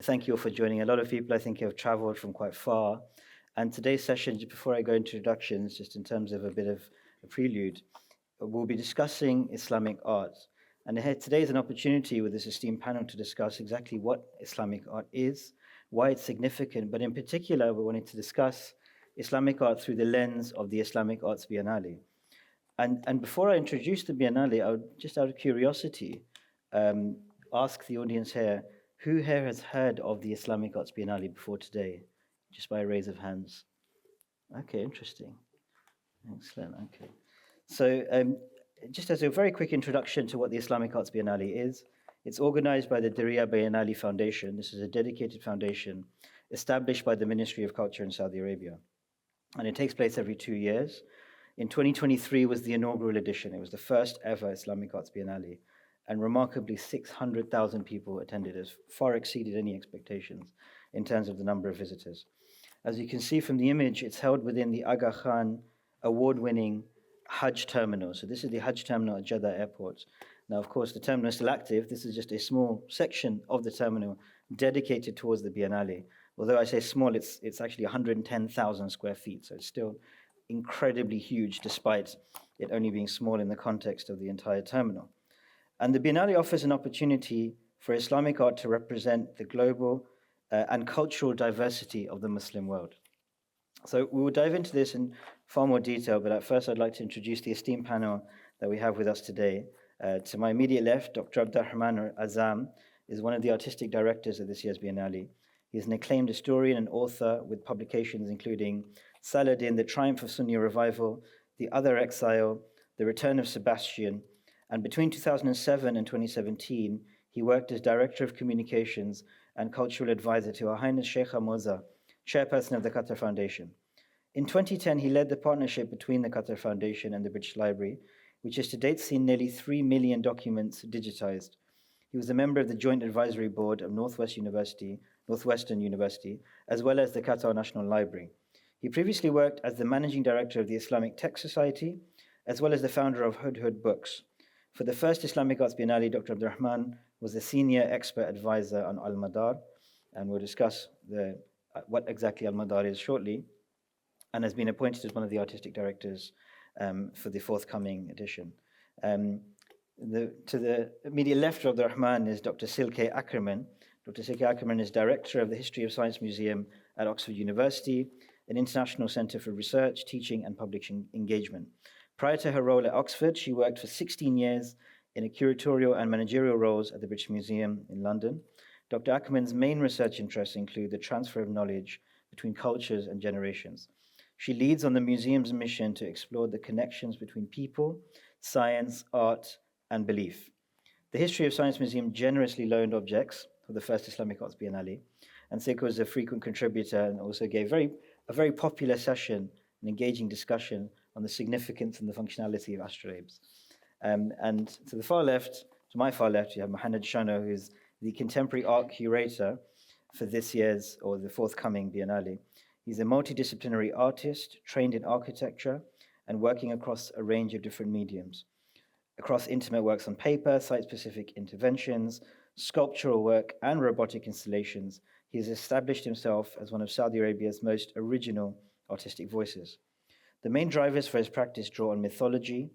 Thank you all for joining. A lot of people, I think, have traveled from quite far. And today's session, just before I go into introductions, just in terms of a bit of a prelude, we'll be discussing Islamic art. And today is an opportunity with this esteemed panel to discuss exactly what Islamic art is, why it's significant, but in particular, we wanted to discuss Islamic art through the lens of the Islamic Arts Biennale. And before I introduce the Biennale, I would, just out of curiosity, ask the audience here, who here has heard of the Islamic Arts Biennale before today? Just by a raise of hands. Okay, interesting. Excellent, okay. So just as a very quick introduction to what the Islamic Arts Biennale is, it's organized by the Diriyah Biennale Foundation. This is a dedicated foundation established by the Ministry of Culture in Saudi Arabia. And it takes place every 2 years. In 2023 was the inaugural edition. It was the first ever Islamic Arts Biennale. And remarkably, 600,000 people attended. It far exceeded any expectations in terms of the number of visitors. As you can see from the image, it's held within the Aga Khan award-winning Hajj terminal. So this is the Hajj terminal at Jeddah Airport. Now, of course, the terminal is still active. This is just a small section of the terminal dedicated towards the Biennale. Although I say small, it's actually 110,000 square feet. So it's still incredibly huge, despite it only being small in the context of the entire terminal. And the Biennale offers an opportunity for Islamic art to represent the global and cultural diversity of the Muslim world. So we will dive into this in far more detail, but at first I'd like to introduce the esteemed panel that we have with us today. To my immediate left, Dr. Abdulrahman or Azzam is one of the artistic directors of this year's Biennale. He's an acclaimed historian and author with publications including Saladin, The Triumph of Sunni Revival, The Other Exile, The Return of Sebastian, and between 2007 and 2017, he worked as Director of Communications and Cultural Advisor to Her Highness Sheikha Moza, Chairperson of the Qatar Foundation. In 2010, he led the partnership between the Qatar Foundation and the British Library, which has to date seen nearly 3 million documents digitized. He was a member of the Joint Advisory Board of Northwestern University, as well as the Qatar National Library. He previously worked as the Managing Director of the Islamic Tech Society, as well as the founder of Hudhud Books. For the first Islamic Arts Biennale, Dr. Abdulrahman was the Senior Expert Advisor on Al-Madar, and we'll discuss what exactly Al-Madar is shortly, and has been appointed as one of the artistic directors for the forthcoming edition. To the immediate left of Abdulrahman is Dr. Silke Ackermann. Dr. Silke Ackermann is Director of the History of Science Museum at Oxford University, an international centre for research, teaching and public engagement. Prior to her role at Oxford, she worked for 16 years in a curatorial and managerial roles at the British Museum in London. Dr. Ackermann's main research interests include the transfer of knowledge between cultures and generations. She leads on the museum's mission to explore the connections between people, science, art, and belief. The History of Science Museum generously loaned objects for the first Islamic Arts Biennale, and Silke was a frequent contributor and also gave a very popular session, an engaging discussion on the significance and the functionality of astrolabes. And to the far left, to my far left, you have Muhannad Shono, who's the contemporary art curator for this year's or the forthcoming Biennale. He's a multidisciplinary artist, trained in architecture and working across a range of different mediums. Across intimate works on paper, site-specific interventions, sculptural work, and robotic installations, he has established himself as one of Saudi Arabia's most original artistic voices. The main drivers for his practice draw on mythology,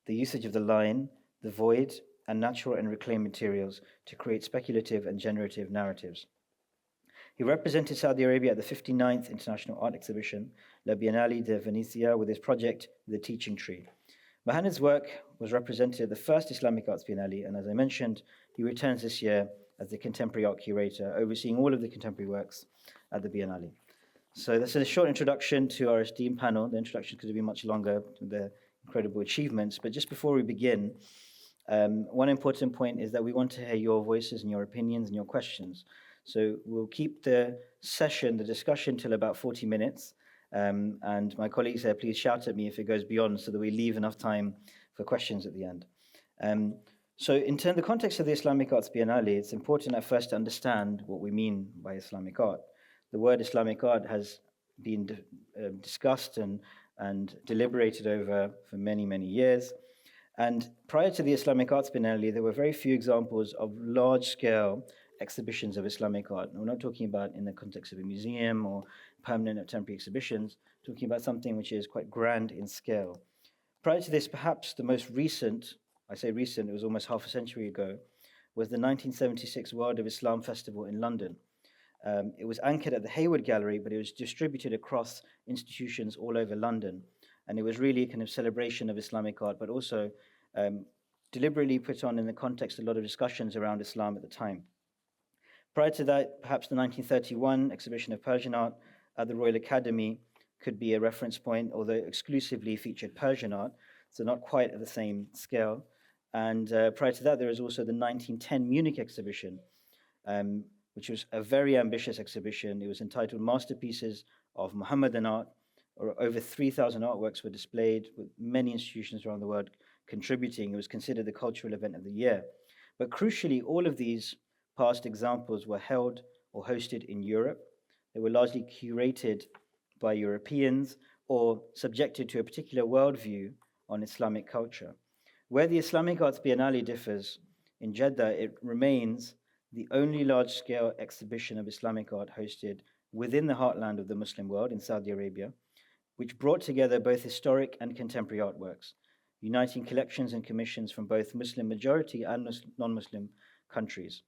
the usage of the line, the void, and natural and reclaimed materials to create speculative and generative narratives. He represented Saudi Arabia at the 59th International Art Exhibition, La Biennale de Venezia, with his project, The Teaching Tree. Muhannad's work was represented at the first Islamic Arts Biennale, and as I mentioned, he returns this year as the contemporary art curator, overseeing all of the contemporary works at the Biennale. So that's a short introduction to our esteemed panel. The introduction could have been much longer, the incredible achievements. But just before we begin, one important point is that we want to hear your voices and your opinions and your questions. So we'll keep the session, the discussion, till about 40 minutes. And my colleagues here, please shout at me if it goes beyond so that we leave enough time for questions at the end. So in the context of the Islamic Arts Biennale, it's important at first to understand what we mean by Islamic art. The word Islamic art has been discussed and deliberated over for many, many years. And prior to the Islamic Arts Biennale, there were very few examples of large-scale exhibitions of Islamic art. And we're not talking about in the context of a museum or permanent or temporary exhibitions, talking about something which is quite grand in scale. Prior to this, perhaps the most recent, I say recent, it was almost half a century ago, was the 1976 World of Islam Festival in London. It was anchored at the Hayward Gallery, but it was distributed across institutions all over London. And it was really a kind of celebration of Islamic art, but also deliberately put on in the context of a lot of discussions around Islam at the time. Prior to that, perhaps the 1931 exhibition of Persian art at the Royal Academy could be a reference point, although exclusively featured Persian art, so not quite at the same scale. And prior to that, there was also the 1910 Munich exhibition, which was a very ambitious exhibition. It was entitled Masterpieces of Muhammadan Art, or over 3,000 artworks were displayed, with many institutions around the world contributing. It was considered the cultural event of the year. But crucially, all of these past examples were held or hosted in Europe. They were largely curated by Europeans or subjected to a particular worldview on Islamic culture. Where the Islamic Arts Biennale differs in Jeddah, it remains the only large-scale exhibition of Islamic art hosted within the heartland of the Muslim world in Saudi Arabia, which brought together both historic and contemporary artworks, uniting collections and commissions from both Muslim majority and non-Muslim countries.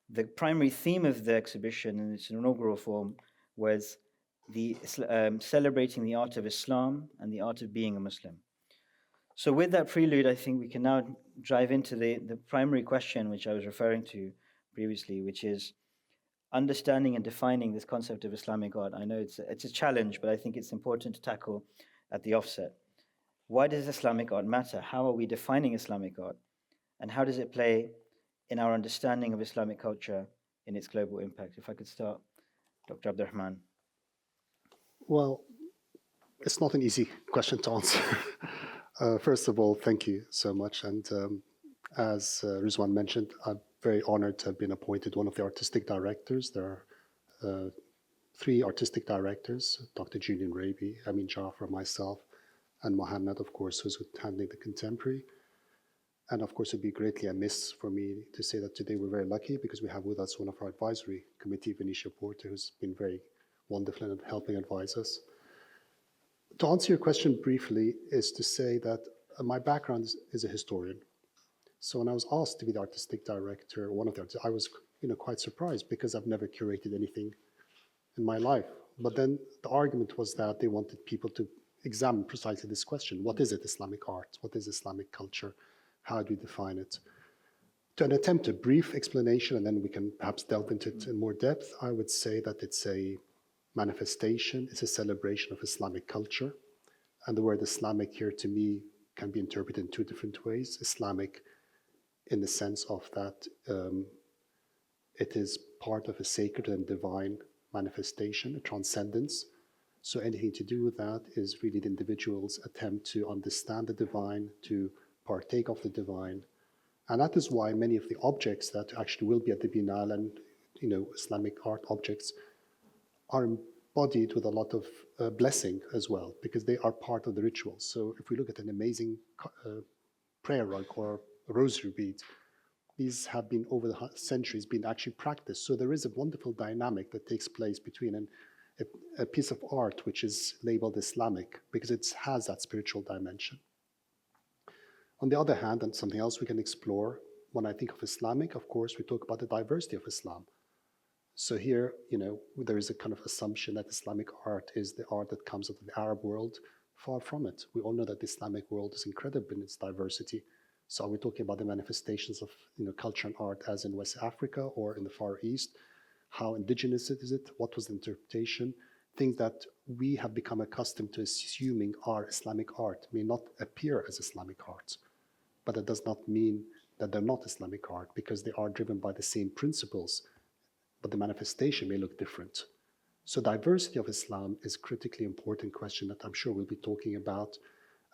The primary theme of the exhibition in its inaugural form was celebrating the art of Islam and the art of being a Muslim. So with that prelude, I think we can now dive into the primary question which I was referring to previously, which is understanding and defining this concept of Islamic art. I know it's a challenge, but I think it's important to tackle at the offset. Why does Islamic art matter? How are we defining Islamic art? And how does it play in our understanding of Islamic culture in its global impact? If I could start, Dr. Abdulrahman. Well, it's not an easy question to answer. First of all, thank you so much. And as Rizwan mentioned, I'm very honored to have been appointed one of the artistic directors. There are 3 artistic directors, Dr. Julian Raby, Amin Jafar, myself, and Muhannad, of course, who's handling the contemporary. And of course, it'd be greatly amiss for me to say that today we're very lucky because we have with us one of our advisory committee, Venetia Porter, who's been very wonderful in helping advise us. To answer your question briefly is to say that my background is a historian. So when I was asked to be the artistic director, one of the artists, I was quite surprised because I've never curated anything in my life. But then the argument was that they wanted people to examine precisely this question. What is it, Islamic art? What is Islamic culture? How do we define it? To attempt a brief explanation, and then we can perhaps delve into it in more depth, I would say that it's a manifestation, it's a celebration of Islamic culture. And the word Islamic here to me can be interpreted in 2 different ways. Islamic in the sense of that it is part of a sacred and divine manifestation, a transcendence. So anything to do with that is really the individual's attempt to understand the divine, to partake of the divine. And that is why many of the objects that actually will be at the Biennale and Islamic art objects are embodied with a lot of blessing as well, because they are part of the ritual. So if we look at an amazing prayer rug or rosary bead, these have been over the centuries been actually practiced. So there is a wonderful dynamic that takes place between a piece of art which is labeled Islamic because it has that spiritual dimension. On the other hand, and something else we can explore, when I think of Islamic, of course, we talk about the diversity of Islam. So here, there is a kind of assumption that Islamic art is the art that comes out of the Arab world. Far from it. We all know that the Islamic world is incredible in its diversity. So are we talking about the manifestations of culture and art as in West Africa or in the Far East? How indigenous is it? What was the interpretation? Things that we have become accustomed to assuming are Islamic art may not appear as Islamic art, but that does not mean that they're not Islamic art because they are driven by the same principles, but the manifestation may look different. So diversity of Islam is a critically important question that I'm sure we'll be talking about,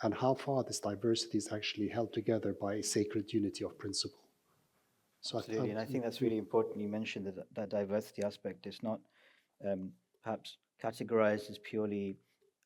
and how far this diversity is actually held together by a sacred unity of principle. So absolutely, and I think that's really important. You mentioned that diversity aspect is not perhaps categorized as purely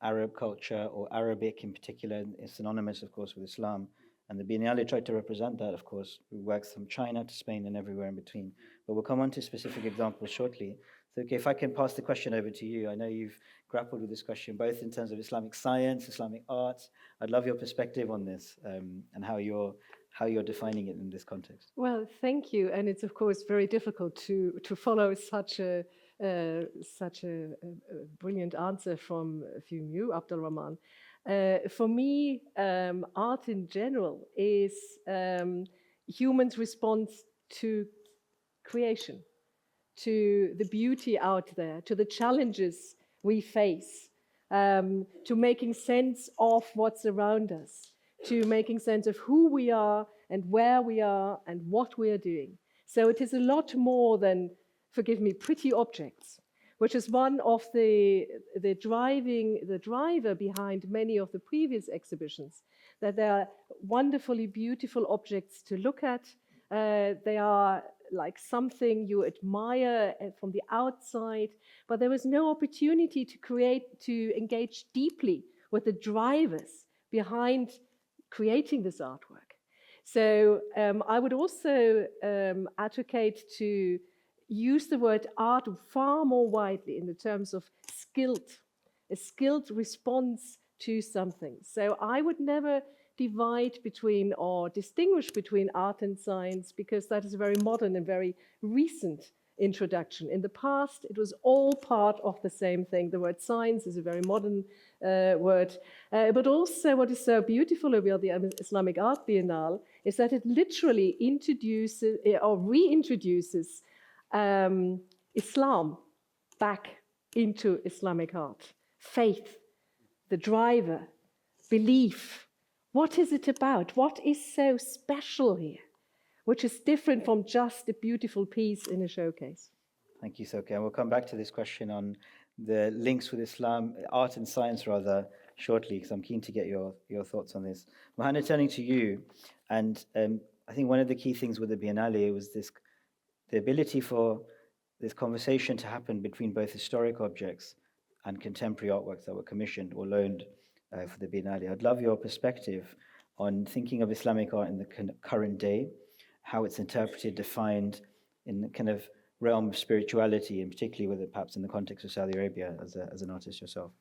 Arab culture or Arabic in particular. It's synonymous, of course, with Islam. And the Biennale tried to represent that, of course. We worked from China to Spain and everywhere in between. But we'll come on to specific examples shortly. So, okay, if I can pass the question over to you. I know you've grappled with this question, both in terms of Islamic science, Islamic arts. I'd love your perspective on this and how you're defining it in this context. Well, thank you. And it's, of course, very difficult to follow such a brilliant answer from you, Abdulrahman. For me, art in general is humans' response to creation, to the beauty out there, to the challenges we face, to making sense of what's around us, to making sense of who we are and where we are and what we are doing. So it is a lot more than, forgive me, pretty objects, which is one of the driver behind many of the previous exhibitions, that they are wonderfully beautiful objects to look at. They are like something you admire from the outside, but there was no opportunity to engage deeply with the drivers behind creating this artwork. So I would also advocate to use the word art far more widely in the terms of a skilled response to something. So I would never divide between or distinguish between art and science, because that is a very modern and very recent introduction. In the past, it was all part of the same thing. The word science is a very modern word. But also what is so beautiful about the Islamic Arts Biennale is that it literally introduces or reintroduces Islam back into Islamic art. Faith, the driver, belief. What is it about? What is so special here, which is different from just a beautiful piece in a showcase? Thank you, Silke. And we'll come back to this question on the links with Islam, art and science rather, shortly, because I'm keen to get your thoughts on this. Muhannad, turning to you, and I think one of the key things with the Biennale was the ability for this conversation to happen between both historic objects and contemporary artworks that were commissioned or loaned for the Biennale. I'd love your perspective on thinking of Islamic art in the current day, how it's interpreted, defined in the kind of realm of spirituality, and particularly with it perhaps in the context of Saudi Arabia as an artist yourself.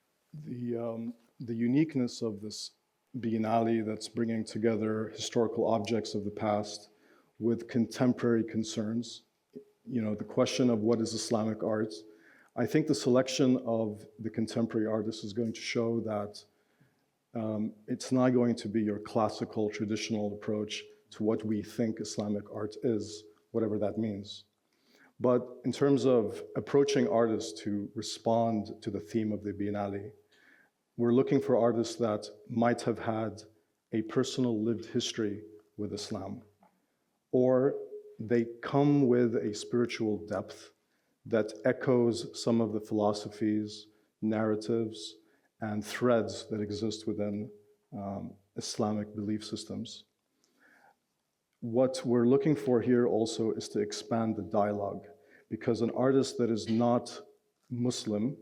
The uniqueness of this Biennale that's bringing together historical objects of the past with contemporary concerns, the question of what is Islamic art. I think the selection of the contemporary artists is going to show that it's not going to be your classical, traditional approach to what we think Islamic art is, whatever that means. But in terms of approaching artists to respond to the theme of the Biennale, we're looking for artists that might have had a personal lived history with Islam, or they come with a spiritual depth that echoes some of the philosophies, narratives, and threads that exist within Islamic belief systems. What we're looking for here also is to expand the dialogue, because an artist that is not Muslim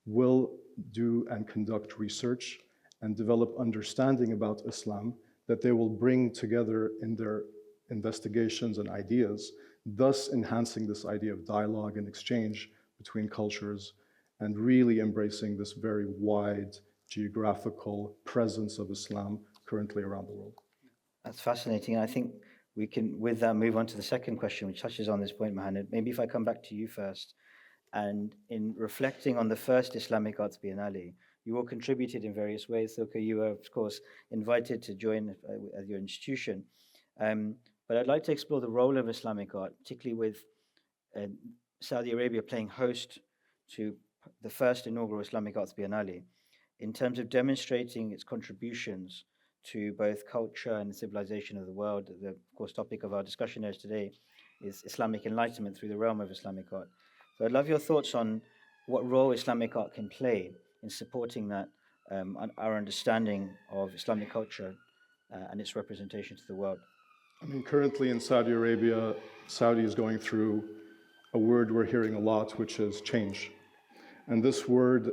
will do and conduct research and develop understanding about Islam that they will bring together in their investigations and ideas, thus enhancing this idea of dialogue and exchange between cultures and really embracing this very wide geographical presence of Islam currently around the world. That's fascinating. I think we can, with that, move on to the second question, which touches on this point, Muhannad. Maybe if I come back to you first, and in reflecting on the first Islamic Arts Biennale, you all contributed in various ways. Silke, you were, of course, invited to join at your institution. But I'd like to explore the role of Islamic art, particularly with Saudi Arabia playing host to the first inaugural Islamic Arts Biennale, in terms of demonstrating its contributions to both culture and civilization of the world. The, of course, topic of our discussion here today is Islamic Enlightenment through the realm of Islamic art. So I'd love your thoughts on what role Islamic art can play in supporting that, our understanding of Islamic culture and its representation to the world. I mean, currently in Saudi Arabia, Saudi is going through a word we're hearing a lot, which is change. And this word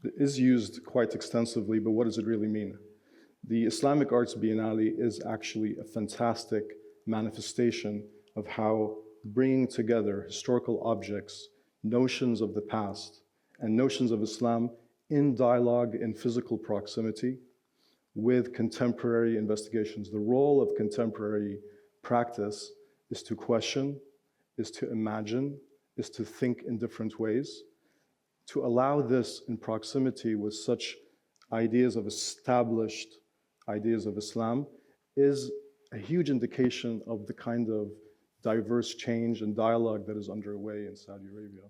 is used quite extensively, but what does it really mean? The Islamic Arts Biennale is actually a fantastic manifestation of how bringing together historical objects, notions of the past, and notions of Islam in dialogue, in physical proximity, with contemporary investigations. The role of contemporary practice is to question, is to imagine, is to think in different ways. To allow this in proximity with such ideas of established ideas of Islam is a huge indication of the kind of diverse change and dialogue that is underway in Saudi Arabia.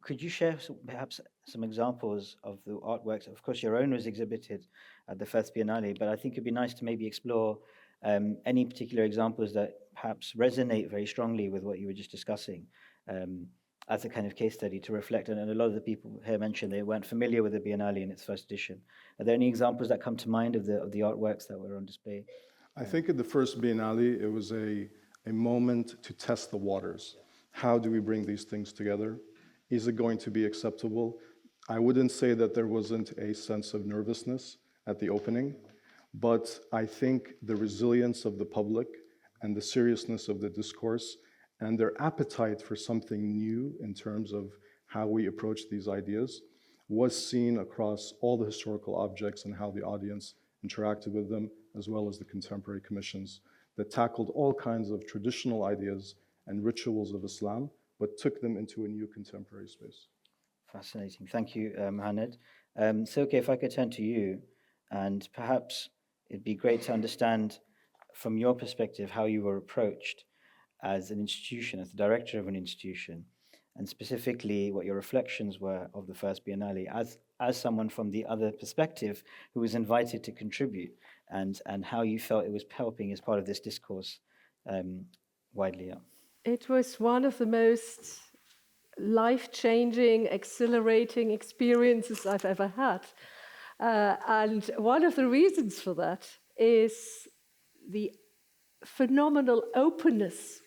Could you share perhaps some examples of the artworks? Of course, your own was exhibited at the first Biennale, but I think it'd be nice to maybe explore any particular examples that perhaps resonate very strongly with what you were just discussing as a kind of case study to reflect. And a lot of the people here mentioned they weren't familiar with the Biennale in its first edition. Are there any examples that come to mind of the artworks that were on display? I think at the first Biennale, it was a moment to test the waters. How do we bring these things together? Is it going to be acceptable? I wouldn't say that there wasn't a sense of nervousness at the opening, but I think the resilience of the public and the seriousness of the discourse and their appetite for something new in terms of how we approach these ideas was seen across all the historical objects and how the audience interacted with them, as well as the contemporary commissions that tackled all kinds of traditional ideas and rituals of Islam, but took them into a new contemporary space. Fascinating. Thank you, Muhannad. Silke, if I could turn to you, and perhaps it'd be great to understand from your perspective how you were approached as an institution, as the director of an institution, and specifically what your reflections were of the first Biennale as someone from the other perspective who was invited to contribute, and how you felt it was helping as part of this discourse widely up. It was one of the most life-changing, exhilarating experiences I've ever had. And one of the reasons for that is the phenomenal openness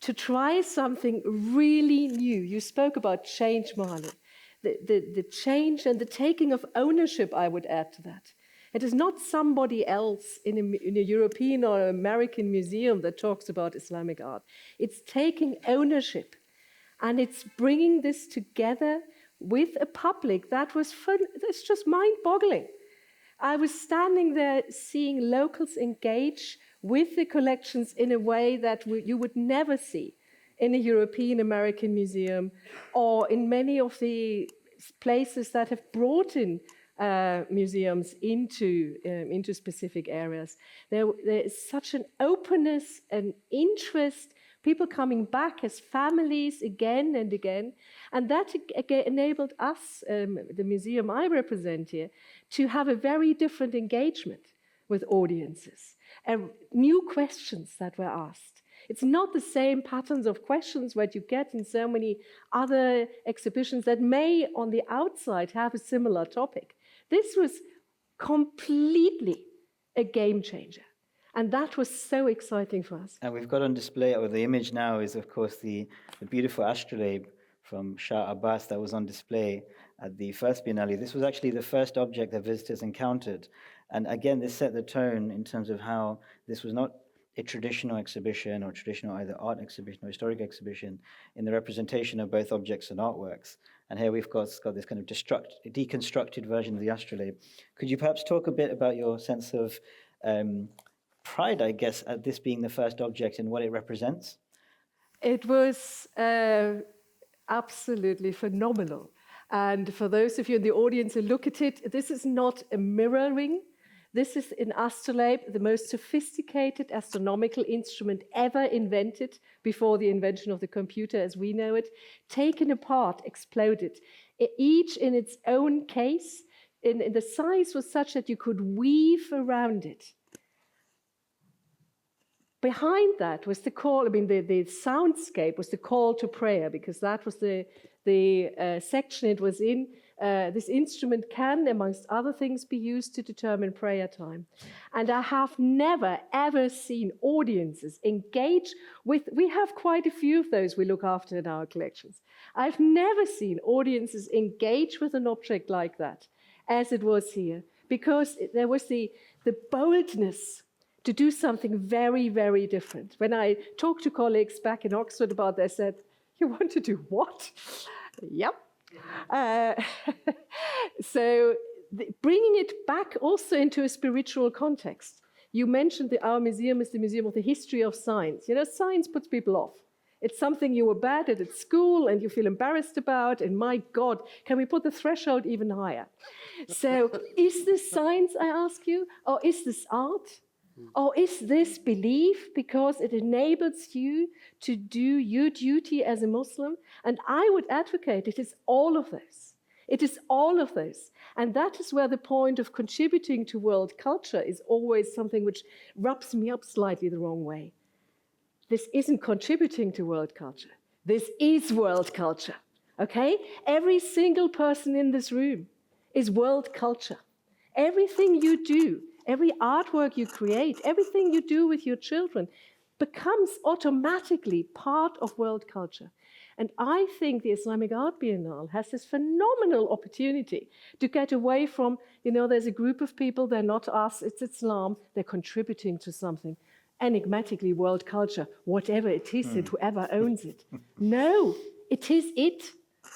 to try something really new. You spoke about change, Muhannad. The change and the taking of ownership, I would add to that. It is not somebody else in a European or American museum that talks about Islamic art. It's taking ownership, and it's bringing this together with a public that was fun. That's just mind-boggling. I was standing there seeing locals engage with the collections in a way that you would never see in a European American museum or in many of the places that have brought in museums into specific areas. There is such an openness and interest, people coming back as families again and again, and that again enabled us, the museum I represent here, to have a very different engagement with audiences, and new questions that were asked. It's not the same patterns of questions that you get in so many other exhibitions that may, on the outside, have a similar topic. This was completely a game changer. And that was so exciting for us. And we've got on display, or the image now is, of course, the beautiful astrolabe from Shah Abbas that was on display at the first Biennale. This was actually the first object that visitors encountered. And again, this set the tone in terms of how this was not a traditional exhibition or traditional either art exhibition or historic exhibition in the representation of both objects and artworks. And here we've got this kind of deconstructed version of the astrolabe. Could you perhaps talk a bit about your sense of pride, I guess, at this being the first object and what it represents? It was absolutely phenomenal. And for those of you in the audience who look at it, this is not a mirroring. This is an astrolabe, the most sophisticated astronomical instrument ever invented before the invention of the computer as we know it, taken apart, exploded, each in its own case. In the size was such that you could weave around it. Behind that was the call, the soundscape was the call to prayer, because that was the section it was in. This instrument can, amongst other things, be used to determine prayer time. And I have never, ever seen audiences engage with, we have quite a few of those we look after in our collections. I've never seen audiences engage with an object like that, as it was here. because there was the boldness to do something very, very different. When I talked to colleagues back in Oxford about this, they said, "You want to do what?" Yep. So bringing it back also into a spiritual context. You mentioned our museum is the Museum of the History of Science. You know, science puts people off. It's something you were bad at school and you feel embarrassed about, and my God, can we put the threshold even higher? So is this science, I ask you, or is this art? Or is this belief because it enables you to do your duty as a Muslim? And I would advocate it is all of this. It is all of this. And that is where the point of contributing to world culture is always something which rubs me up slightly the wrong way. This isn't contributing to world culture. This is world culture, okay? Every single person in this room is world culture. Everything you do, every artwork you create, everything you do with your children becomes automatically part of world culture. And I think the Islamic Art Biennale has this phenomenal opportunity to get away from, you know, there's a group of people, they're not us, it's Islam, they're contributing to something. Enigmatically world culture, whatever it is, and whoever owns it. No, it is it.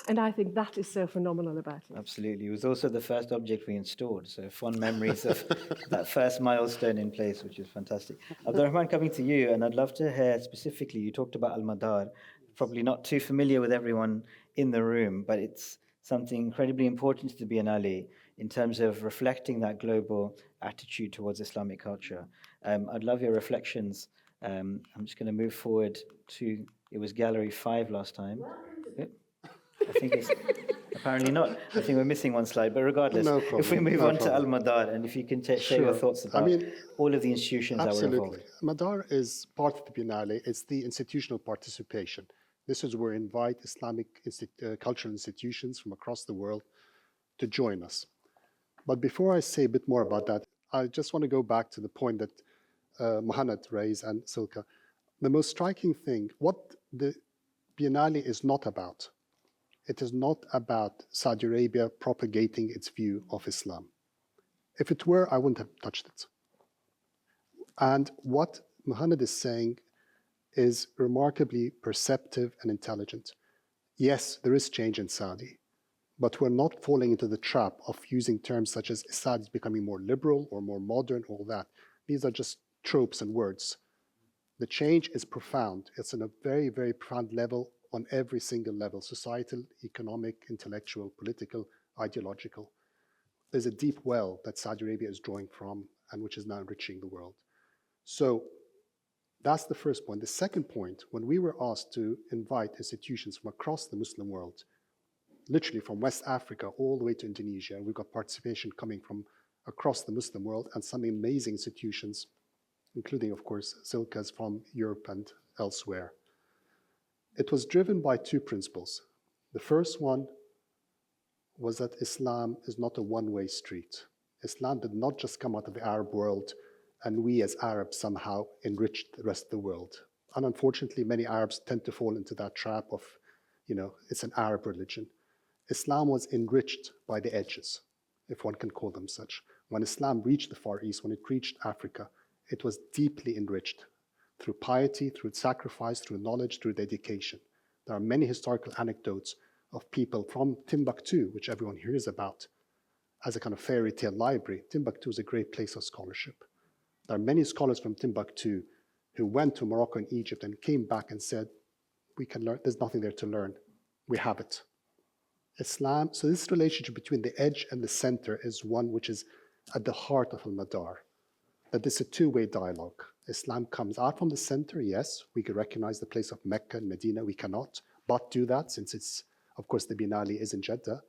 And I think that is so phenomenal about it. Absolutely. It was also the first object we installed, so fond memories of that first milestone in place, which is fantastic. Abdulrahman, coming to you, and I'd love to hear specifically, you talked about Al-Madar, probably not too familiar with everyone in the room, but it's something incredibly important to the Biennale in terms of reflecting that global attitude towards Islamic culture. I'd love your reflections. I'm just going to move forward to, it was Gallery 5 last time. Yep. I think it's apparently not. I think we're missing one slide, but regardless, No problem, if we move no on to problem. Al-Madar, and if you can share your thoughts about all of the institutions that were involved. Absolutely. Madar is part of the Biennale. It's the institutional participation. This is where we invite Islamic cultural institutions from across the world to join us. But before I say a bit more about that, I just want to go back to the point that Muhannad raised and Silke. The most striking thing, what the Biennale is not about, it is not about Saudi Arabia propagating its view of Islam. If it were, I wouldn't have touched it. And what Muhannad is saying is remarkably perceptive and intelligent. Yes, there is change in Saudi, but we're not falling into the trap of using terms such as Saudi is becoming more liberal or more modern, all that. These are just tropes and words. The change is profound. It's on a very, very profound level on every single level, societal, economic, intellectual, political, ideological. There's a deep well that Saudi Arabia is drawing from and which is now enriching the world. So that's the first point. The second point, when we were asked to invite institutions from across the Muslim world, literally from West Africa all the way to Indonesia, and we've got participation coming from across the Muslim world and some amazing institutions, including, of course, Silke's from Europe and elsewhere. It was driven by two principles. The first one was that Islam is not a one-way street. Islam did not just come out of the Arab world and we as Arabs somehow enriched the rest of the world. And unfortunately, many Arabs tend to fall into that trap of, you know, it's an Arab religion. Islam was enriched by the edges, if one can call them such. When Islam reached the Far East, when it reached Africa, it was deeply enriched through piety, through sacrifice, through knowledge, through dedication. There are many historical anecdotes of people from Timbuktu, which everyone hears about as a kind of fairy tale library. Timbuktu is a great place of scholarship. There are many scholars from Timbuktu who went to Morocco and Egypt and came back and said, we can learn, there's nothing there to learn. We have it. Islam, so this relationship between the edge and the center is one which is at the heart of Al-Madar, that it's a two-way dialogue. Islam comes out from the center, yes, we can recognize the place of Mecca and Medina, we cannot but do that since it's, of course, the Biennale is in Jeddah,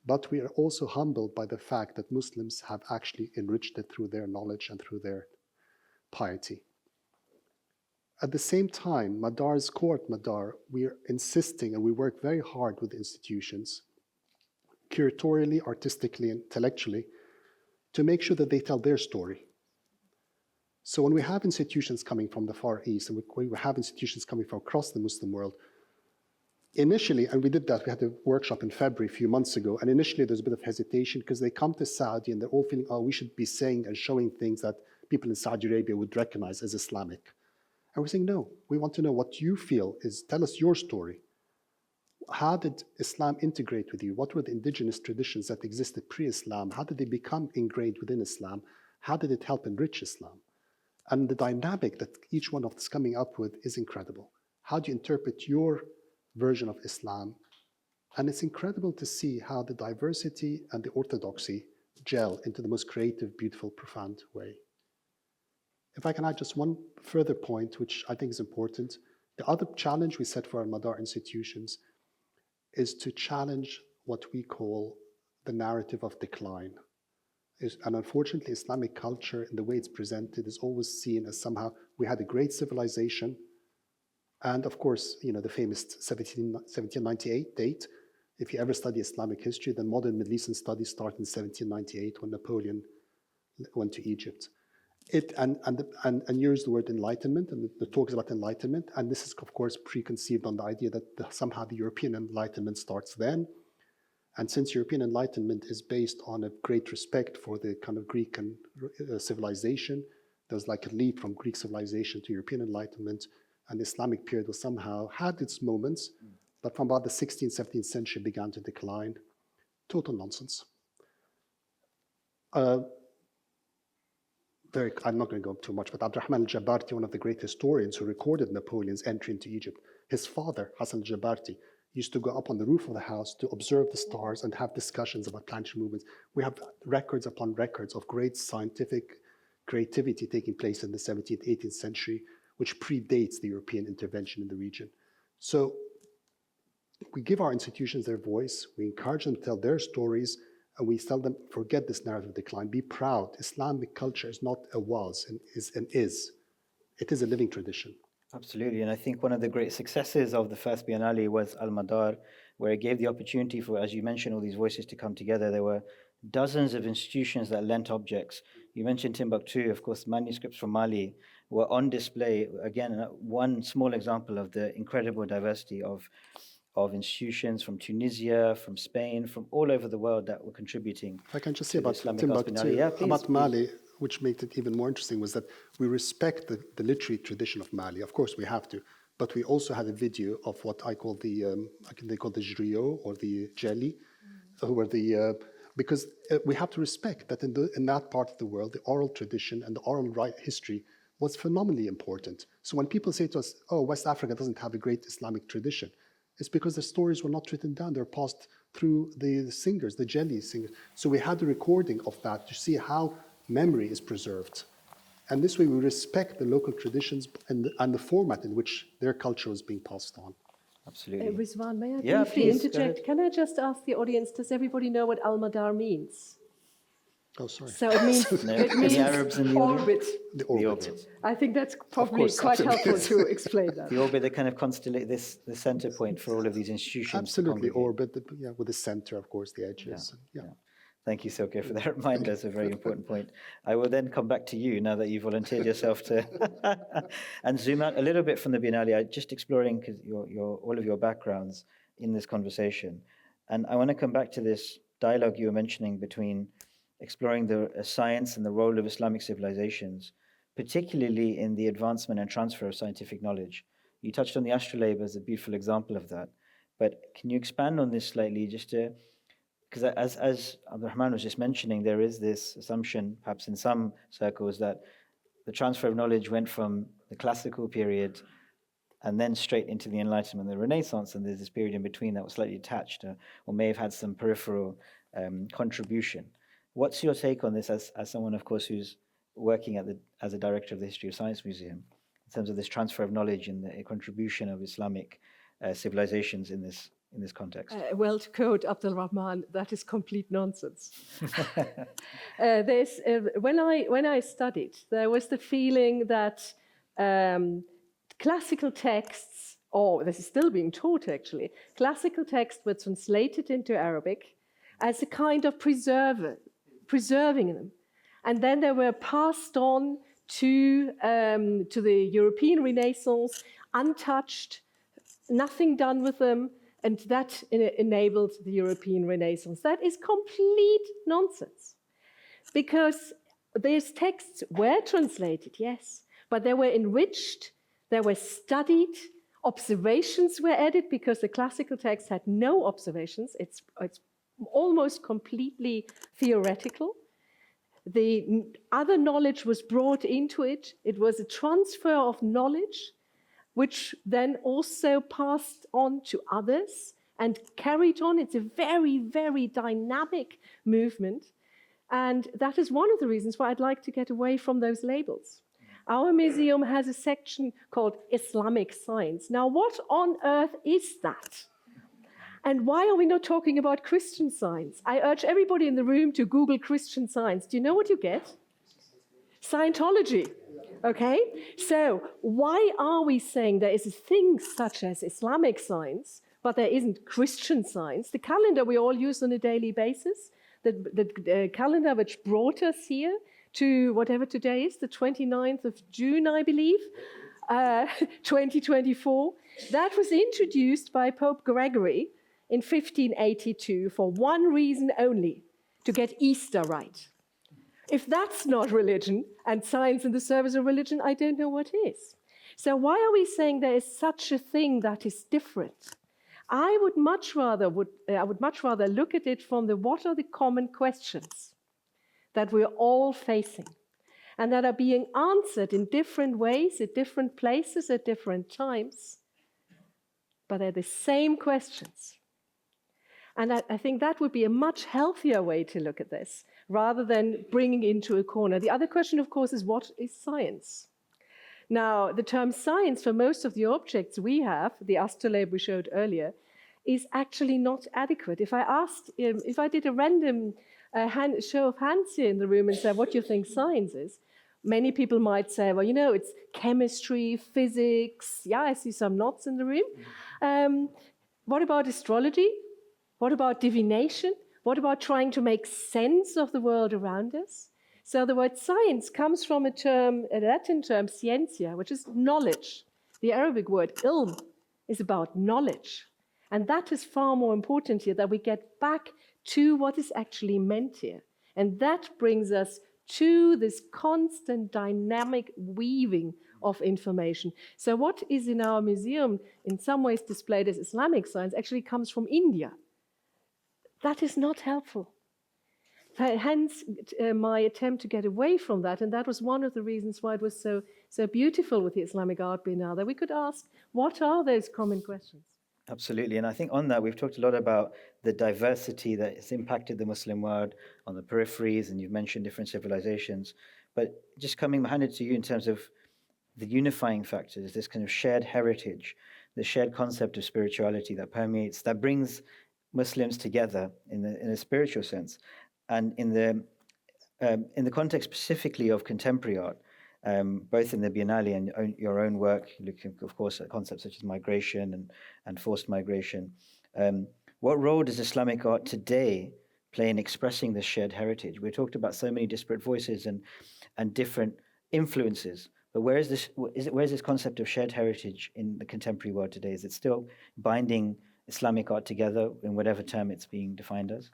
but we are also humbled by the fact that Muslims have actually enriched it through their knowledge and through their piety. At the same time, Madar's core at Madar, we are insisting and we work very hard with institutions, curatorially, artistically, intellectually, to make sure that they tell their story. So when we have institutions coming from the Far East, and we have institutions coming from across the Muslim world, initially, and we did that, we had a workshop in February a few months ago, and initially there's a bit of hesitation because they come to Saudi and they're all feeling, oh, we should be saying and showing things that people in Saudi Arabia would recognize as Islamic. And we're saying, no, we want to know what you feel is, tell us your story. How did Islam integrate with you? What were the indigenous traditions that existed pre-Islam? How did they become ingrained within Islam? How did it help enrich Islam? And the dynamic that each one of us is coming up with is incredible. How do you interpret your version of Islam? And it's incredible to see how the diversity and the orthodoxy gel into the most creative, beautiful, profound way. If I can add just one further point, which I think is important, the other challenge we set for our Madar institutions is to challenge what we call the narrative of decline. And unfortunately, Islamic culture, in the way it's presented, is always seen as somehow we had a great civilization. And of course, you know, the famous 1798 date. If you ever study Islamic history, then modern Middle Eastern studies start in 1798 when Napoleon went to Egypt. And you use the word enlightenment, and the talk is about enlightenment. And this is, of course, preconceived on the idea that somehow the European enlightenment starts then. And since European enlightenment is based on a great respect for the kind of Greek and civilization, there's like a leap from Greek civilization to European enlightenment, and the Islamic period was somehow had its moments, but from about the 16th, 17th century began to decline. Total nonsense. I'm not going to go too much, but Abdulrahman al-Jabarti, one of the great historians who recorded Napoleon's entry into Egypt, his father, Hassan al-Jabarti, used to go up on the roof of the house to observe the stars and have discussions about planetary movements. We have records upon records of great scientific creativity taking place in the 17th, 18th century, which predates the European intervention in the region. So we give our institutions their voice, we encourage them to tell their stories, and we tell them, forget this narrative of decline, be proud. Islamic culture is not a was and is. It is a living tradition. Absolutely, and I think one of the great successes of the first Biennale was Al-Madar, where it gave the opportunity for, as you mentioned, all these voices to come together. There were dozens of institutions that lent objects. You mentioned Timbuktu, of course, manuscripts from Mali were on display. Again, one small example of the incredible diversity of institutions from Tunisia, from Spain, from all over the world that were contributing. If I can just say about Islamic Arts Timbuktu, Biennale. Yeah, please, about Mali, which made it even more interesting, was that we respect the literary tradition of Mali. Of course, we have to, but we also had a video of what I call they call the griot or the jelly, because we have to respect that in that part of the world, the oral tradition and the oral history was phenomenally important. So when people say to us, "Oh, West Africa doesn't have a great Islamic tradition," it's because the stories were not written down; they're passed through the singers, the jelly singers. So we had a recording of that to see how memory is preserved. And this way we respect the local traditions and the format in which their culture was being passed on. absolutely. Rizwan, may I Yeah, briefly please, go interject? ahead. Can I just ask the audience, does everybody know what Al-Madar means? Oh, sorry. So it means, No, it any means Arabs in the audience? orbit. The The orbit. orbit. I think that's probably course, quite absolutely. helpful to explain that. The orbit that kind of constellate the center point for all of these institutions. to Absolutely, congregate. orbit, with the center, of course, the edges. Yeah. Thank you, Silke, for that reminder. It's a very important point. I will then come back to you now that you volunteered yourself to and zoom out a little bit from the Biennale, just exploring because all of your backgrounds in this conversation. And I want to come back to this dialogue you were mentioning between exploring the science and the role of Islamic civilizations, particularly in the advancement and transfer of scientific knowledge. You touched on the astrolabe as a beautiful example of that. But can you expand on this slightly, just to, because as Abdulrahman was just mentioning, there is this assumption, perhaps in some circles, that the transfer of knowledge went from the classical period and then straight into the Enlightenment and the Renaissance, and there's this period in between that was slightly detached or may have had some peripheral contribution. What's your take on this as someone, of course, who's working as a director of the History of Science Museum, in terms of this transfer of knowledge and the contribution of Islamic civilizations in this context? Well, to quote Abdulrahman, that is complete nonsense. When I studied, there was the feeling that classical texts, or this is still being taught actually, classical texts were translated into Arabic as a kind of preserving them. And then they were passed on to the European Renaissance, untouched, nothing done with them. and that enabled the European Renaissance. That is complete nonsense, because these texts were translated, yes, but they were enriched, they were studied, observations were added, because the classical text had no observations. It's almost completely theoretical. The other knowledge was brought into it. It was a transfer of knowledge, which then also passed on to others and carried on. It's a very, very dynamic movement. And that is one of the reasons why I'd like to get away from those labels. Our museum has a section called Islamic Science. Now, what on earth is that? And why are we not talking about Christian Science? I urge everybody in the room to Google Christian Science. Do you know what you get? Scientology. Okay? So why are we saying there is a thing such as Islamic science, but there isn't Christian science? The calendar we all use on a daily basis, the calendar which brought us here to whatever today is, the 29th of June, I believe, 2024, that was introduced by Pope Gregory in 1582 for one reason only, to get Easter right. If that's not religion and science in the service of religion, I don't know what is. So why are we saying there is such a thing that is different? I would much rather look at it from what are the common questions that we're all facing and that are being answered in different ways, at different places, at different times, but they're the same questions. And I think that would be a much healthier way to look at this, rather than bringing into a corner. The other question, of course, is what is science? Now, the term science for most of the objects we have, the astrolabe we showed earlier, is actually not adequate. If I did a random show of hands here in the room and said, what do you think science is? Many people might say, well, it's chemistry, physics. Yeah, I see some nods in the room. What about astrology? What about divination? What about trying to make sense of the world around us? So the word science comes from a Latin term, scientia, which is knowledge. The Arabic word ilm is about knowledge. And that is far more important here, that we get back to what is actually meant here. And that brings us to this constant dynamic weaving of information. So what is in our museum, in some ways displayed as Islamic science, actually comes from India. That is not helpful. Hence, my attempt to get away from that, and that was one of the reasons why it was so beautiful with the Islamic Art Biennale, that we could ask, what are those common questions? Absolutely, and I think on that, we've talked a lot about the diversity that has impacted the Muslim world on the peripheries, and you've mentioned different civilizations. But just coming, Muhannad, to you in terms of the unifying factors, this kind of shared heritage, the shared concept of spirituality that permeates, that brings Muslims together in a spiritual sense, and in the context specifically of contemporary art, both in the Biennale and your own work, looking, of course, at concepts such as migration and forced migration. What role does Islamic art today play in expressing this shared heritage? We talked about so many disparate voices and different influences, but where is this concept of shared heritage in the contemporary world today? Is it still binding Islamic art together in whatever term it's being defined as?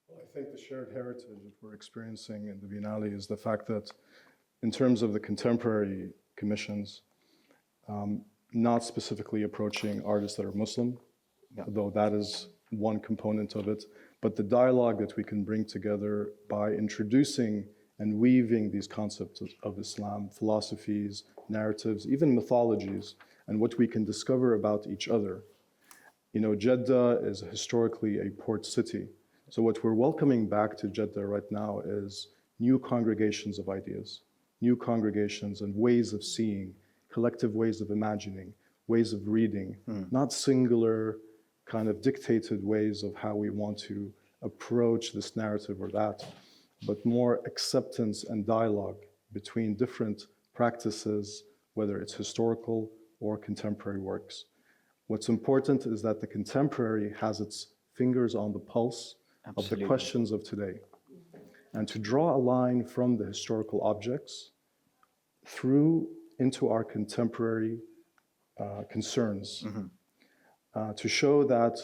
Well, I think the shared heritage that we're experiencing in the Biennale is the fact that in terms of the contemporary commissions, not specifically approaching artists that are Muslim, though that is one component of it, but the dialogue that we can bring together by introducing and weaving these concepts of Islam, philosophies, narratives, even mythologies, and what we can discover about each other. Jeddah is historically a port city. So what we're welcoming back to Jeddah right now is new congregations of ideas, new congregations and ways of seeing, collective ways of imagining, ways of reading, not singular kind of dictated ways of how we want to approach this narrative or that, but more acceptance and dialogue between different practices, whether it's historical or contemporary works. What's important is that the contemporary has its fingers on the pulse of the questions of today, and to draw a line from the historical objects through into our contemporary concerns. to show that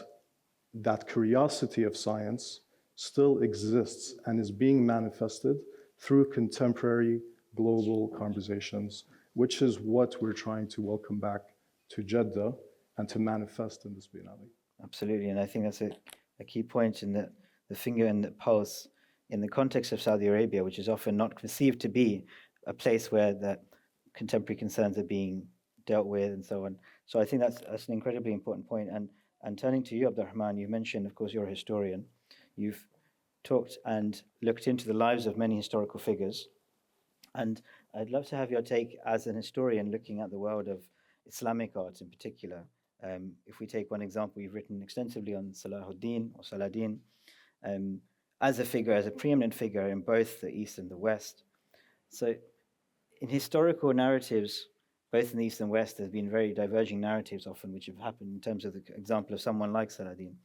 that curiosity of science still exists and is being manifested through contemporary global conversations, which is what we're trying to welcome back to Jeddah and to manifest in this Biennale. Absolutely, and I think that's a key point in the finger and the pulse in the context of Saudi Arabia, which is often not perceived to be a place where the contemporary concerns are being dealt with and so on. So I think that's an incredibly important point. And turning to you, Abdulrahman, you mentioned, of course, you're a historian. You've talked and looked into the lives of many historical figures. And I'd love to have your take as an historian looking at the world of Islamic art in particular. If we take one example, you've written extensively on Salahuddin or Saladin as a figure, as a preeminent figure in both the East and the West. So in historical narratives, both in the East and West, there's been very diverging narratives often, which have happened in terms of the example of someone like Saladin.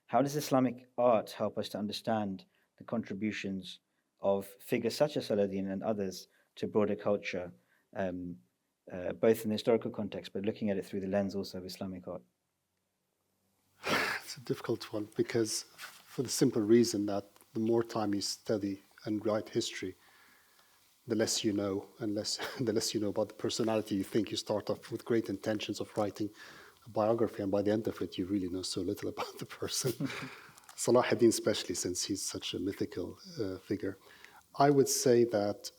How does Islamic art help us to understand the contributions of figures such as Saladin and others to broader culture, both in the historical context, but looking at it through the lens also of Islamic art? It's a difficult one because for the simple reason that the more time you study and write history, the less you know, and the less you know about the personality. You think you start off with great intentions of writing a biography, and by the end of it, you really know so little about the person. Salahuddin, especially since he's such a mythical figure. I would say that,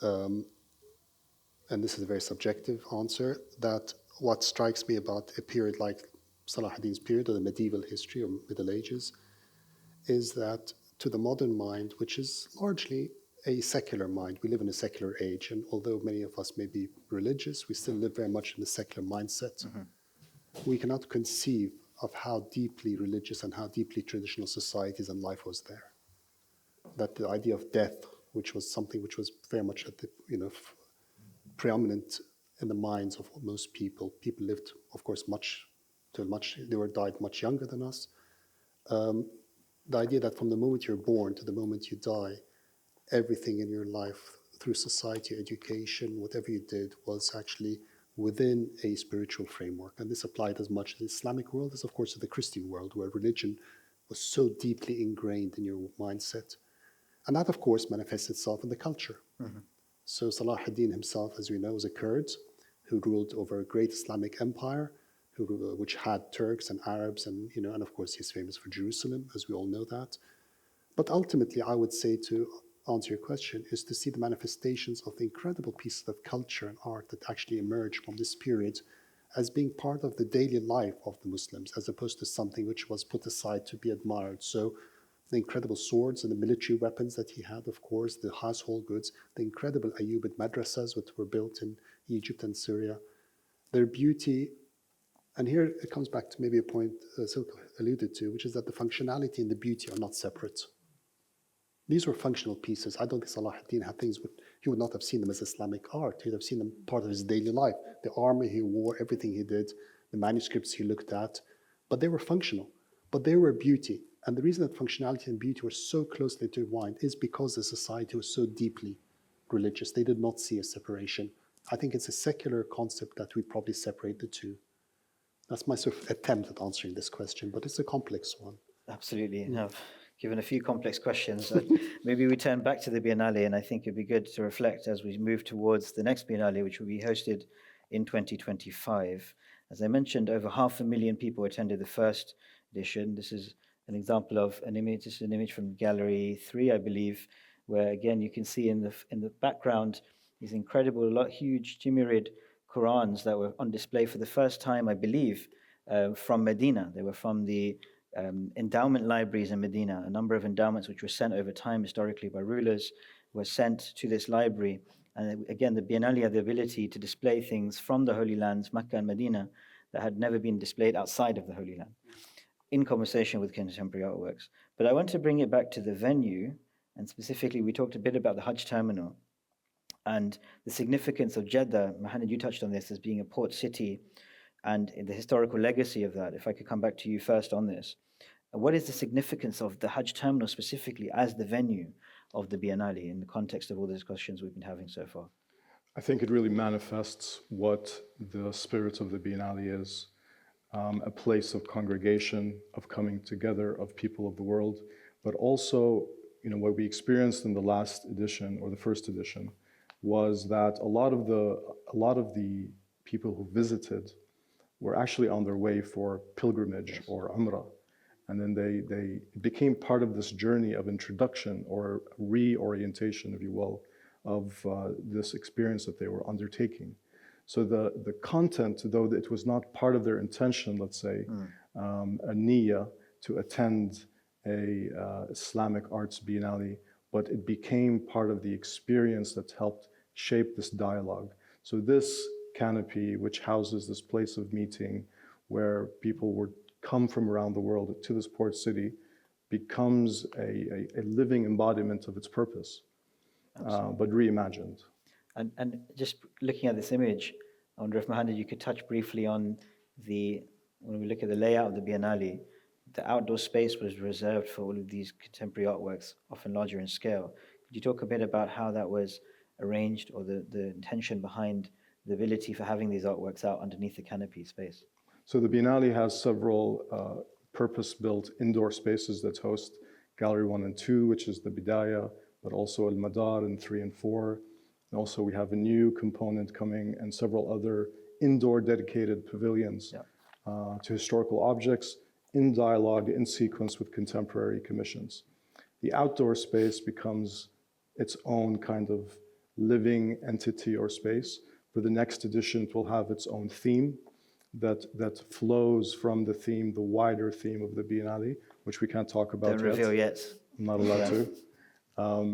and this is a very subjective answer, that what strikes me about a period like Salahuddin's period, or the medieval history or Middle Ages, is that to the modern mind, which is largely a secular mind, we live in a secular age, and although many of us may be religious, we still live very much in a secular mindset. Mm-hmm. We cannot conceive of how deeply religious and how deeply traditional societies and life was there. That the idea of death, which was something which was very much at the, preeminent in the minds of most people. People lived, of course, died much younger than us. The idea that from the moment you're born to the moment you die, everything in your life through society, education, whatever you did was actually within a spiritual framework. And this applied as much to the Islamic world as, of course, to the Christian world, where religion was so deeply ingrained in your mindset. And that, of course, manifests itself in the culture. Mm-hmm. So Salahuddin himself, as we know, was a Kurd who ruled over a great Islamic empire, which had Turks and Arabs, and of course he's famous for Jerusalem, as we all know that. But ultimately, I would say, to answer your question, is to see the manifestations of the incredible pieces of culture and art that actually emerge from this period as being part of the daily life of the Muslims, as opposed to something which was put aside to be admired. So the incredible swords and the military weapons that he had, of course, the household goods, the incredible Ayyubid madrasas which were built in Egypt and Syria, their beauty. And here it comes back to maybe a point Silke alluded to, which is that the functionality and the beauty are not separate. These were functional pieces. I don't think Salahuddin had things, he would not have seen them as Islamic art. He would have seen them part of his daily life. The armor he wore, everything he did, the manuscripts he looked at, but they were functional, but they were beauty. And the reason that functionality and beauty were so closely intertwined is because the society was so deeply religious. They did not see a separation. I think it's a secular concept that we probably separate the two. That's my sort of attempt at answering this question, but it's a complex one. Absolutely. And I've given a few complex questions. Maybe we turn back to the Biennale, and I think it'd be good to reflect as we move towards the next Biennale, which will be hosted in 2025. As I mentioned, over 500,000 people attended the first edition. This is an example of an image. This is an image from Gallery 3, I believe, where again you can see in the background these incredible, huge Timurid Qurans that were on display for the first time, I believe, from Medina. They were from the endowment libraries in Medina. A number of endowments which were sent over time historically by rulers were sent to this library. And again, the Biennale had the ability to display things from the Holy Lands, Mecca and Medina, that had never been displayed outside of the Holy Land, in conversation with contemporary artworks. But I want to bring it back to the venue, and specifically we talked a bit about the Hajj terminal and the significance of Jeddah. Muhannad, you touched on this as being a port city and the historical legacy of that. If I could come back to you first on this. What is the significance of the Hajj terminal specifically as the venue of the Biennale in the context of all the discussions we've been having so far? I think it really manifests what the spirit of the Biennale is. a place of congregation, of coming together of people of the world, but also, what we experienced in the last edition or the first edition was that a lot of the people who visited were actually on their way for pilgrimage or umrah. And then they became part of this journey of introduction or reorientation, if you will, of this experience that they were undertaking. So the content, though it was not part of their intention, let's say, a niyyah to attend a Islamic Arts Biennale, but it became part of the experience that helped shape this dialogue. So this canopy, which houses this place of meeting where people would come from around the world to this port city, becomes a living embodiment of its purpose, but reimagined. And just looking at this image, I wonder if Muhannad, you could touch briefly on when we look at the layout of the Biennale, the outdoor space was reserved for all of these contemporary artworks, often larger in scale. Could you talk a bit about how that was arranged, or the intention behind the ability for having these artworks out underneath the canopy space? So the Biennale has several purpose-built indoor spaces that host Gallery 1 and 2, which is the Bidaya, but also Al Madar in 3 and 4. And also we have a new component coming and several other indoor dedicated pavilions to historical objects in dialogue, in sequence with contemporary commissions. The outdoor space becomes its own kind of living entity or space. For the next edition, it will have its own theme that flows from the theme, the wider theme of the Biennale, which we can't talk about yet. Don't reveal yet. I'm not allowed to.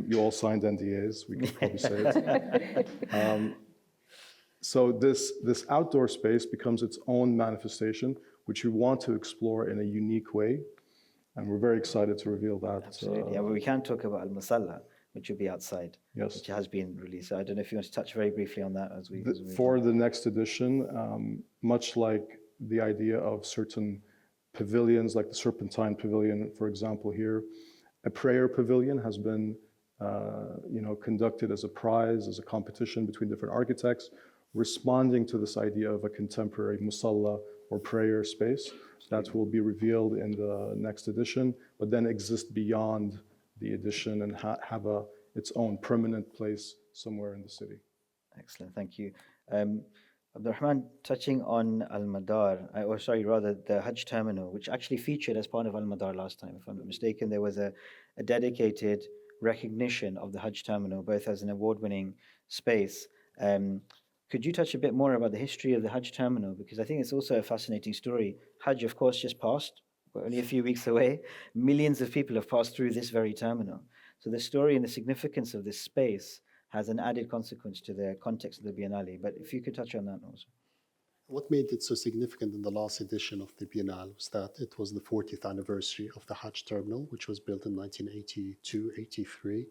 You all signed NDAs, we can probably say it. So this outdoor space becomes its own manifestation, which we want to explore in a unique way. And we're very excited to reveal that. Absolutely. Yeah, well, we can talk about Al-Musalla, which will be outside, yes, which has been released. So I don't know if you want to touch very briefly on that as we for the next edition, much like the idea of certain pavilions, like the Serpentine Pavilion, for example, here, a prayer pavilion has been conducted as a prize, as a competition between different architects, responding to this idea of a contemporary musalla or prayer space. That will be revealed in the next edition, but then exist beyond the edition and have its own permanent place somewhere in the city. Excellent, thank you. Abdulrahman, touching on Al-Madar, the Hajj terminal, which actually featured as part of Al-Madar last time, if I'm not mistaken, there was a dedicated recognition of the Hajj terminal, both as an award-winning space. Could you touch a bit more about the history of the Hajj terminal? Because I think it's also a fascinating story. Hajj, of course, just passed. We're only a few weeks away. Millions of people have passed through this very terminal. So the story and the significance of this space has an added consequence to the context of the Biennale. But if you could touch on that also. What made it so significant in the last edition of the Biennale was that it was the 40th anniversary of the Hajj terminal, which was built in 1982-83.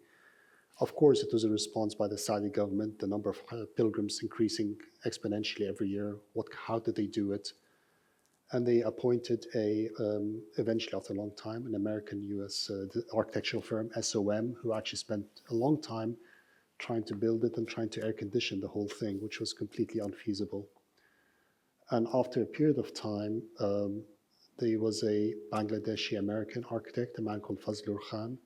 Of course, it was a response by the Saudi government, the number of pilgrims increasing exponentially every year. How did they do it? And they appointed eventually after a long time, an American-US architectural firm, SOM, who actually spent a long time trying to build it and trying to air condition the whole thing, which was completely unfeasible. And after a period of time, there was a Bangladeshi-American architect, a man called Fazlur Khan,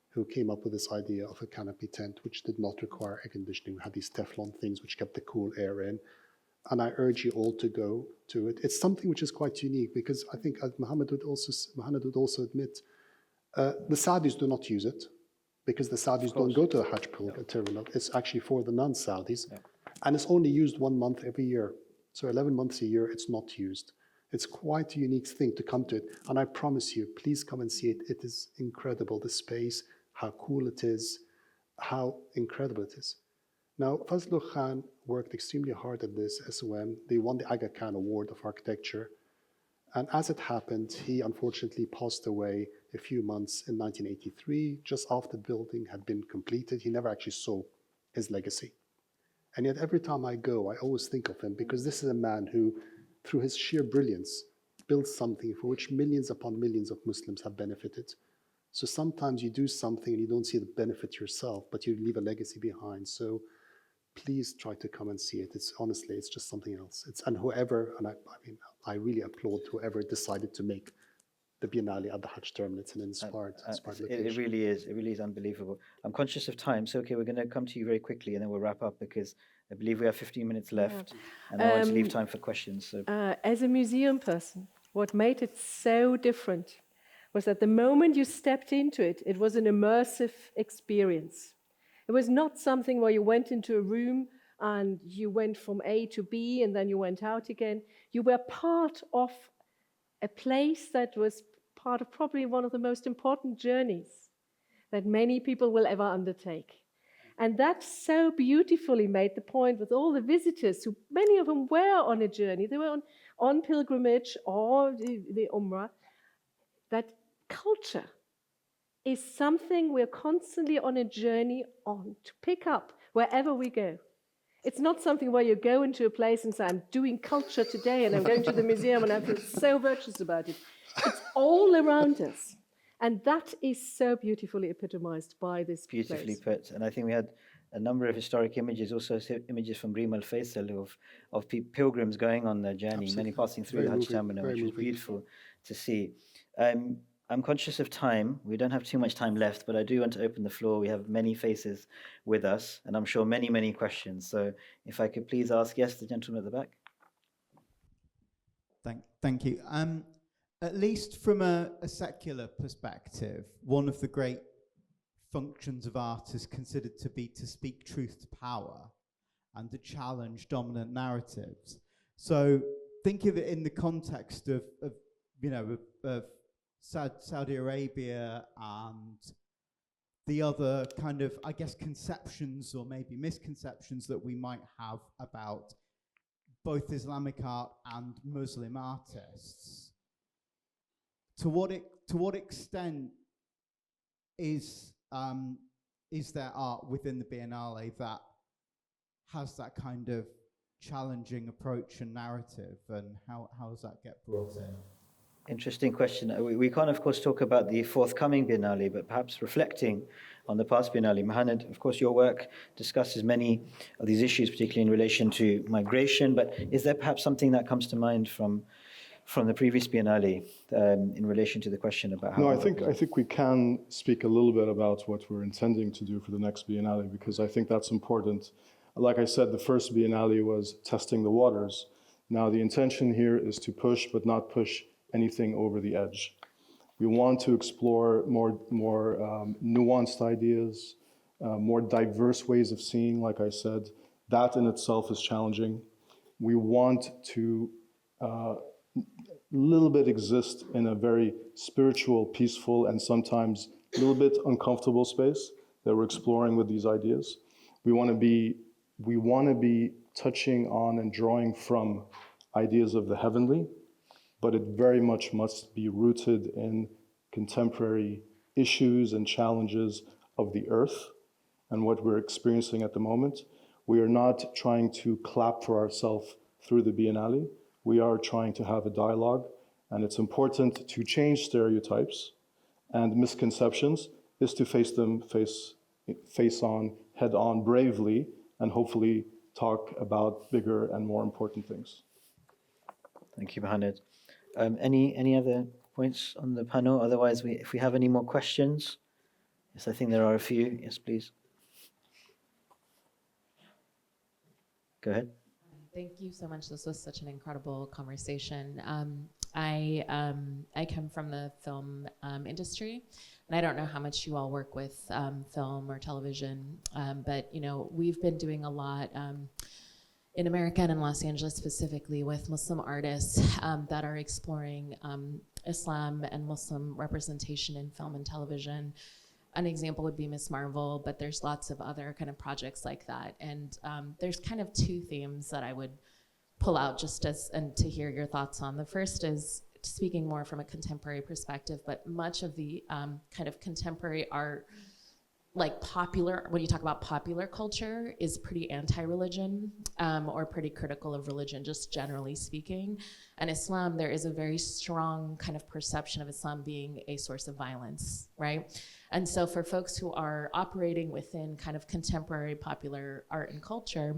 who came up with this idea of a canopy tent, which did not require air conditioning. We had these Teflon things which kept the cool air in. And I urge you all to go to it. It's something which is quite unique because I think Muhannad would also admit, the Saudis do not use it because the Saudis don't go to the Hajj terminal. It's actually for the non-Saudis. Yeah. And it's only used 1 month every year. So 11 months a year, it's not used. It's quite a unique thing to come to it. And I promise you, please come and see it. It is incredible, the space, how cool it is, how incredible it is. Now, Fazlur Khan worked extremely hard at this SOM. They won the Aga Khan Award of Architecture. And as it happened, he unfortunately passed away a few months in 1983, just after the building had been completed. He never actually saw his legacy. And yet every time I go, I always think of him because this is a man who, through his sheer brilliance, built something for which millions upon millions of Muslims have benefited. So sometimes you do something and you don't see the benefit yourself, but you leave a legacy behind. So please try to come and see it. It's honestly, it's just something else. And whoever, and I mean, I really applaud whoever decided to make the Biennale at the Hajj terminal. It's an inspired location. It really is. It really is unbelievable. I'm conscious of time, so okay, we're going to come to you very quickly, and then we'll wrap up because I believe we have 15 minutes left, and I want to leave time for questions. So, as a museum person, what made it so different was that the moment you stepped into it, it was an immersive experience. It was not something where you went into a room and you went from A to B and then you went out again. You were part of a place that was part of probably one of the most important journeys that many people will ever undertake. And that so beautifully made the point with all the visitors, who many of them were on a journey, they were on pilgrimage or the Umrah, that culture is something we're constantly on a journey on to pick up wherever we go. It's not something where you go into a place and say, I'm doing culture today and I'm going to the museum and I feel so virtuous about it. It's all around us. And that is so beautifully epitomized by this beautifully place. put. And I think we had a number of historic images, also images from Rim Al Faisal of pilgrims going on their journey, Absolutely. many passing through Very the Hajj moving, terminal, very which was moving. beautiful to see. I'm conscious of time. We don't have too much time left, but I do want to open the floor. We have many faces with us, and I'm sure many, many questions. So if I could please ask, yes, the gentleman at the back. Thank you. At least from a secular perspective, one of the great functions of art is considered to be to speak truth to power and to challenge dominant narratives. So think of it in the context of Saudi Arabia and the other kind of, I guess, conceptions or maybe misconceptions that we might have about both Islamic art and Muslim artists. To what extent is there art within the Biennale that has that kind of challenging approach and narrative, and how does that get brought in? Interesting question. We can't, of course, talk about the forthcoming Biennale, but perhaps reflecting on the past Biennale. Muhannad, of course, your work discusses many of these issues, particularly in relation to migration, but is there perhaps something that comes to mind from the previous Biennale in relation to the question about how... No, I think we can speak a little bit about what we're intending to do for the next Biennale, because I think that's important. Like I said, the first Biennale was testing the waters. Now, the intention here is to push, but not push anything over the edge. We want to explore more nuanced ideas, more diverse ways of seeing, like I said. That in itself is challenging. We want to little bit exist in a very spiritual, peaceful, and sometimes a little bit uncomfortable space that we're exploring with these ideas. We want to be touching on and drawing from ideas of the heavenly, but it very much must be rooted in contemporary issues and challenges of the earth and what we're experiencing at the moment. We are not trying to clap for ourselves through the Biennale. We are trying to have a dialogue, and it's important to change stereotypes and misconceptions, is to face them head on bravely, and hopefully talk about bigger and more important things. Thank you, Muhannad. Any other points on the panel? Otherwise, if we have any more questions, yes, I think there are a few. Yes, please. Go ahead. Thank you so much. This was such an incredible conversation. I come from the film industry, and I don't know how much you all work with film or television, but we've been doing a lot in America and in Los Angeles specifically with Muslim artists that are exploring Islam and Muslim representation in film and television. An example would be Miss Marvel, but there's lots of other kind of projects like that. And there's kind of two themes that I would pull out and to hear your thoughts on. The first is speaking more from a contemporary perspective, but much of the kind of contemporary art like popular, when you talk about popular culture, is pretty anti-religion or pretty critical of religion, just generally speaking. And Islam, there is a very strong kind of perception of Islam being a source of violence, right? And so for folks who are operating within kind of contemporary popular art and culture,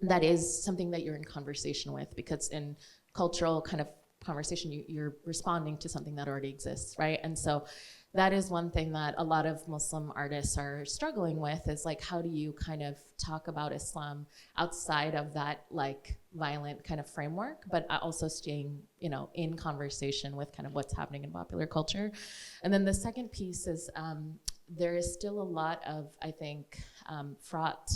that is something that you're in conversation with, because in cultural kind of conversation, you're responding to something that already exists, right? And so that is one thing that a lot of Muslim artists are struggling with, is like, how do you kind of talk about Islam outside of that like violent kind of framework, but also staying, you know, in conversation with kind of what's happening in popular culture. And then the second piece is there is still a lot of, I think, fraught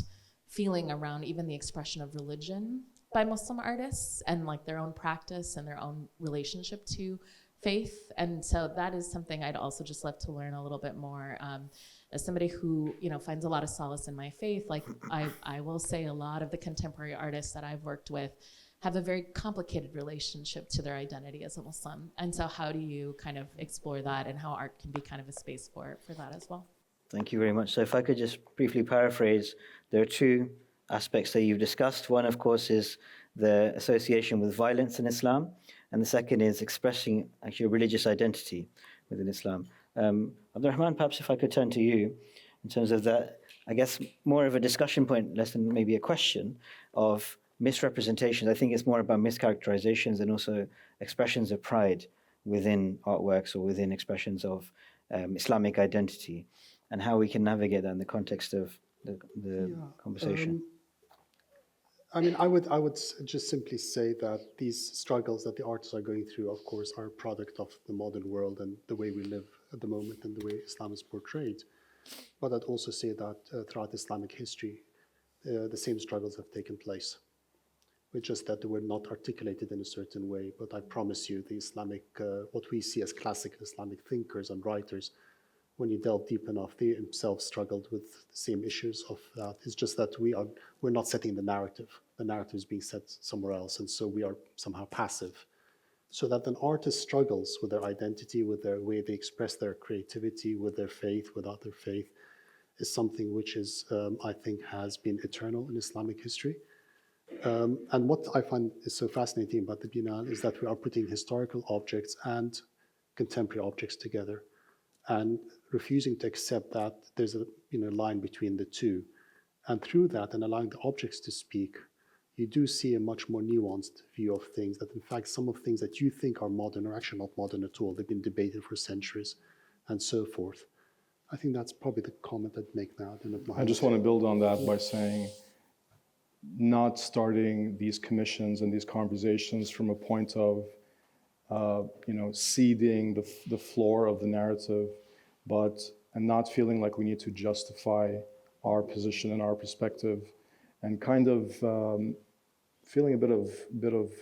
feeling around even the expression of religion by Muslim artists and like their own practice and their own relationship to faith. And so that is something I'd also just love to learn a little bit more. As somebody who, you know, finds a lot of solace in my faith, like I will say a lot of the contemporary artists that I've worked with have a very complicated relationship to their identity as a Muslim. And so how do you kind of explore that, and how art can be kind of a space for that as well? Thank you very much. So if I could just briefly paraphrase, there are two aspects that you've discussed. One, of course, is the association with violence in Islam, and the second is expressing actually a religious identity within Islam. Abdulrahman, perhaps if I could turn to you in terms of that, I guess more of a discussion point, less than maybe a question, of misrepresentation. I think it's more about mischaracterizations and also expressions of pride within artworks or within expressions of Islamic identity, and how we can navigate that in the context of the conversation. I mean, I would just simply say that these struggles that the artists are going through, of course, are a product of the modern world and the way we live at the moment and the way Islam is portrayed. But I'd also say that throughout Islamic history, the same struggles have taken place. It's just that they were not articulated in a certain way. But I promise you, the Islamic, what we see as classic Islamic thinkers and writers, when you delve deep enough, they themselves struggled with the same issues of that. It's just that we're not setting the narrative. The narrative is being set somewhere else, and so we are somehow passive. So that an artist struggles with their identity, with their way they express their creativity, with their faith, without their faith, is something which is, I think, has been eternal in Islamic history. And what I find is so fascinating about the Biennale is that we are putting historical objects and contemporary objects together, and refusing to accept that there's a line between the two. And through that, and allowing the objects to speak, you do see a much more nuanced view of things, that in fact some of things that you think are modern are actually not modern at all. They've been debated for centuries and so forth. I think that's probably the comment I'd make now. I just want to build on that by saying, not starting these commissions and these conversations from a point of ceding the floor of the narrative, and not feeling like we need to justify our position and our perspective, and kind of feeling a bit of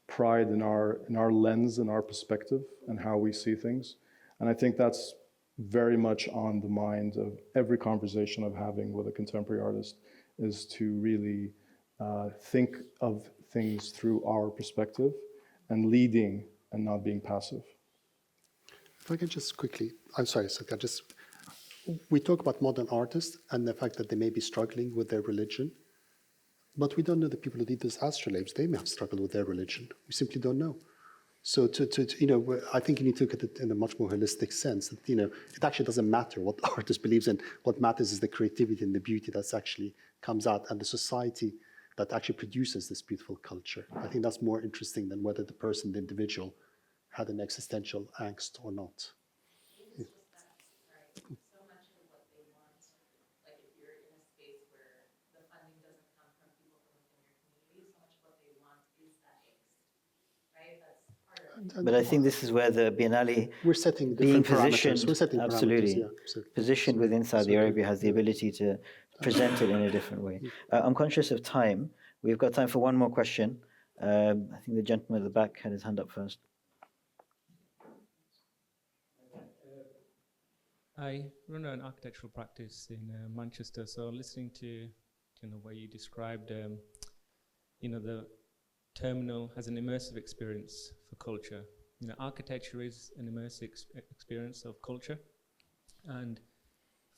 pride in our lens and our perspective and how we see things. And I think that's very much on the mind of every conversation I'm having with a contemporary artist, is to really think of things through our perspective and leading and not being passive. If I can just quickly, I'm sorry, Silke, we talk about modern artists and the fact that they may be struggling with their religion, but we don't know the people who did those astrolabes. They may have struggled with their religion. We simply don't know. So I think you need to look at it in a much more holistic sense. That, it actually doesn't matter what the artist believes in. What matters is the creativity and the beauty that's actually comes out, and the society that actually produces this beautiful culture. I think that's more interesting than whether the person, the individual, had an existential angst or not. Yeah. So much of what they want, like if you're in a space where the funding doesn't come from people from within your community, so much of what they want is that angst, right? That's part of it. But I think this is where the Biennale, We're setting being different positioned, parameters. We're setting absolutely, parameters, yeah. positioned within Saudi Arabia has the ability to present it in a different way. I'm conscious of time. We've got time for one more question. I think the gentleman at the back had his hand up first. I run an architectural practice in Manchester, so listening to the way you described, the terminal as an immersive experience for culture. Architecture is an immersive experience of culture, and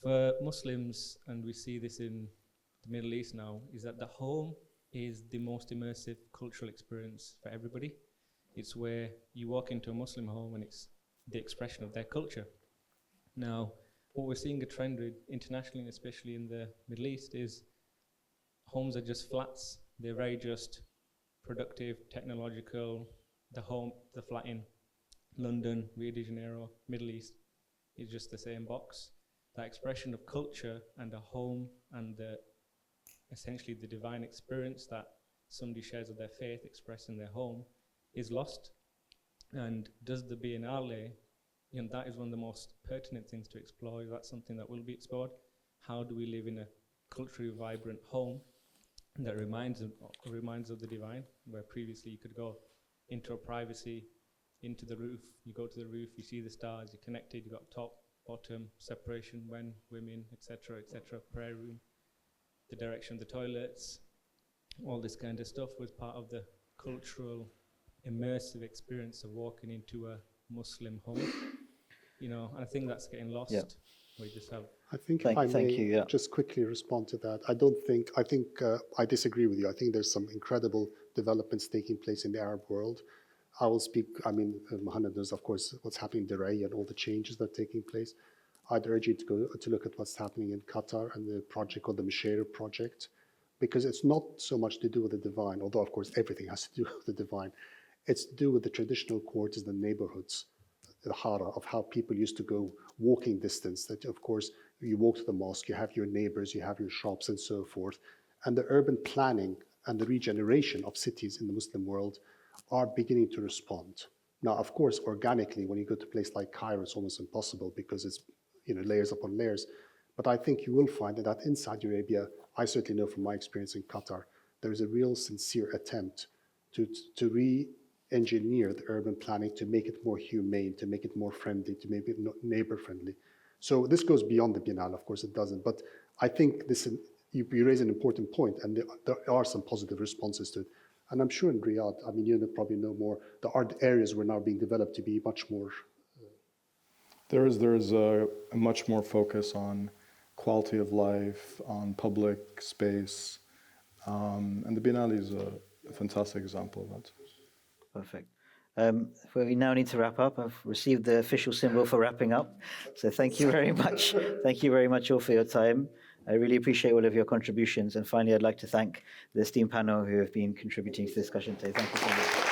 For Muslims, and we see this in the Middle East now, is that the home is the most immersive cultural experience for everybody. It's where you walk into a Muslim home and it's the expression of their culture. Now, what we're seeing a trend with internationally, and especially in the Middle East, is homes are just flats. They're very just productive, technological. The flat in London, Rio de Janeiro, Middle East is just the same box. That expression of culture and a home and essentially the divine experience that somebody shares of their faith expressed in their home is lost. And does the Biennale, that is one of the most pertinent things to explore. Is that something that will be explored? How do we live in a culturally vibrant home that reminds of the divine, where previously you could go into a privacy, into the roof, you go to the roof, you see the stars, you're connected, you've got top, bottom, separation, when, women, etc., prayer room, the direction of the toilets, all this kind of stuff was part of the cultural immersive experience of walking into a Muslim home. And I think that's getting lost. Yeah. We just have. I think if I Thank may you, yeah. just quickly respond to that. I disagree with you. I think there's some incredible developments taking place in the Arab world. I will speak, Muhannad knows, of course, what's happening in Riyadh and all the changes that are taking place. I'd urge you to go to look at what's happening in Qatar and the project called the Mashair project, because it's not so much to do with the divine, although of course everything has to do with the divine. It's to do with the traditional quarters, the neighborhoods, the hara, of how people used to go walking distance, that of course you walk to the mosque, you have your neighbors, you have your shops and so forth. And the urban planning and the regeneration of cities in the Muslim world are beginning to respond. Now, of course, organically, when you go to a place like Cairo, it's almost impossible because it's layers upon layers. But I think you will find that in Saudi Arabia, I certainly know from my experience in Qatar, there is a real sincere attempt to re-engineer the urban planning to make it more humane, to make it more friendly, to make it neighbor-friendly. So this goes beyond the Biennale, of course it doesn't. But I think you raise an important point, and there are some positive responses to it. And I'm sure in Riyadh, you probably know more, there are areas were now being developed to be much more. There is a much more focus on quality of life, on public space, and the Biennale is a fantastic example of that. Perfect. We now need to wrap up. I've received the official symbol for wrapping up. So thank you very much. Thank you very much all for your time. I really appreciate all of your contributions. And finally, I'd like to thank the esteemed panel who have been contributing to the discussion today. Thank you so much.